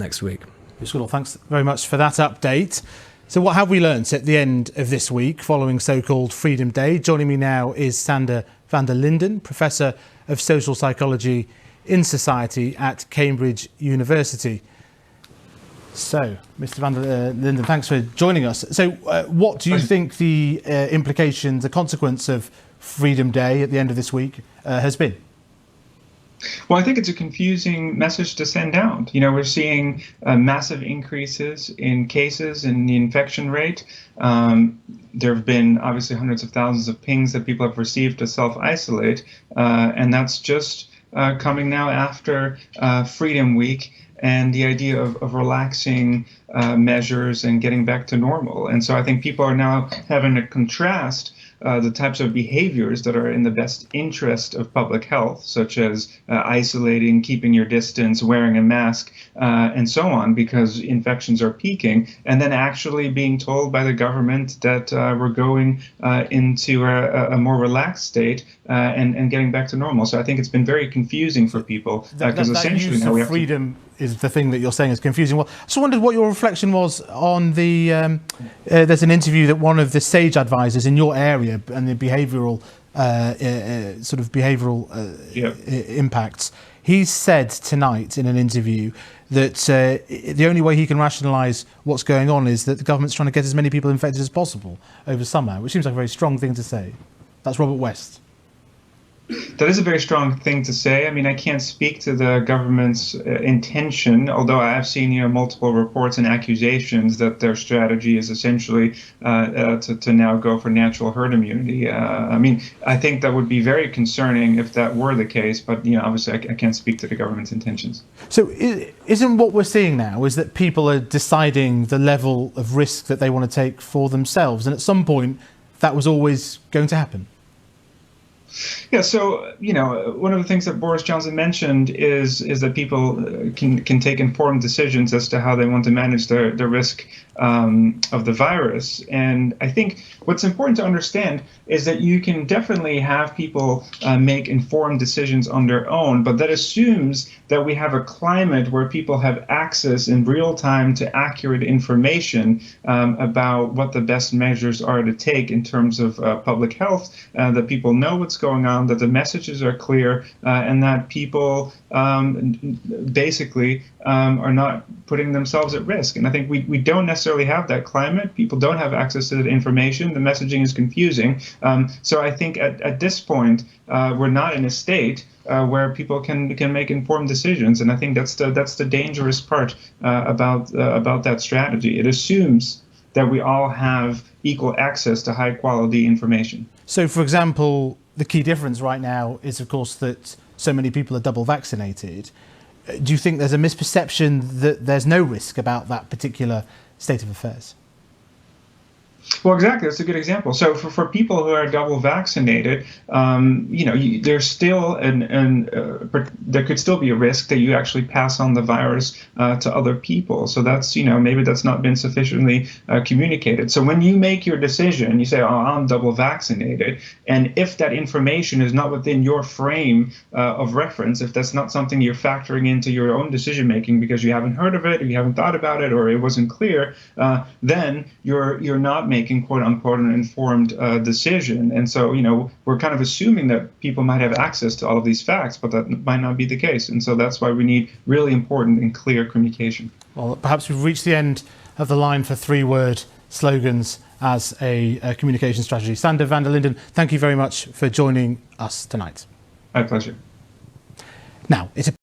next week. Well, thanks very much for that update. So what have we learnt at the end of this week following so-called Freedom Day? Joining me now is Sander van Linden, Professor of Social Psychology in Society at Cambridge University. So, Mr. van Linden, thanks for joining us. So what do you think the implications, the consequence of Freedom Day at the end of this week has been? Well, I think it's a confusing message to send out. You know, we're seeing massive increases in cases and the infection rate. There have been obviously hundreds of thousands of pings that people have received to self-isolate, and that's just coming now after Freedom Week and the idea of relaxing measures and getting back to normal. And so I think people are now having to contrast the types of behaviors that are in the best interest of public health, such as isolating, keeping your distance, wearing a mask, and so on, because infections are peaking, and then actually being told by the government that we're going into a more relaxed state and getting back to normal. So I think it's been very confusing for people, because essentially now we have freedom is the thing that you're saying is confusing. Well, I just wondered what your reflection was on the, there's an interview that one of the SAGE advisors in your area and the behavioural, impacts, he said tonight in an interview that the only way he can rationalise what's going on is that the government's trying to get as many people infected as possible over summer, which seems like a very strong thing to say. That's Robert West. That is a very strong thing to say. I mean, I can't speak to the government's intention, although I have seen, multiple reports and accusations that their strategy is essentially to now go for natural herd immunity. I mean, I think that would be very concerning if that were the case, but obviously I can't speak to the government's intentions. So isn't what we're seeing now is that people are deciding the level of risk that they want to take for themselves, and at some point that was always going to happen? Yeah, so one of the things that Boris Johnson mentioned is that people can take informed decisions as to how they want to manage the risk of the virus. And I think what's important to understand is that you can definitely have people make informed decisions on their own, but that assumes that we have a climate where people have access in real time to accurate information about what the best measures are to take in terms of public health, that people know what's going on, that the messages are clear, and that people basically are not putting themselves at risk. And I think we don't necessarily have that climate. People don't have access to the information. The messaging is confusing. So I think at this point, we're not in a state where people can make informed decisions. And I think that's the dangerous part about that strategy. It assumes that we all have equal access to high quality information. So, for example, the key difference right now is, of course, that so many people are double vaccinated. Do you think there's a misperception that there's no risk about that particular state of affairs? Well, exactly. That's a good example. So for people who are double vaccinated, there's still there could still be a risk that you actually pass on the virus to other people. So that's, maybe that's not been sufficiently communicated. So when you make your decision, you say, oh, I'm double vaccinated. And if that information is not within your frame of reference, if that's not something you're factoring into your own decision making because you haven't heard of it, or you haven't thought about it, or it wasn't clear, then you're not making quote unquote an informed decision. And so, we're kind of assuming that people might have access to all of these facts, but that might not be the case. And so that's why we need really important and clear communication. Well, perhaps we've reached the end of the line for three-word slogans as a communication strategy. Sander van Linden, thank you very much for joining us tonight. My pleasure. Now, it's a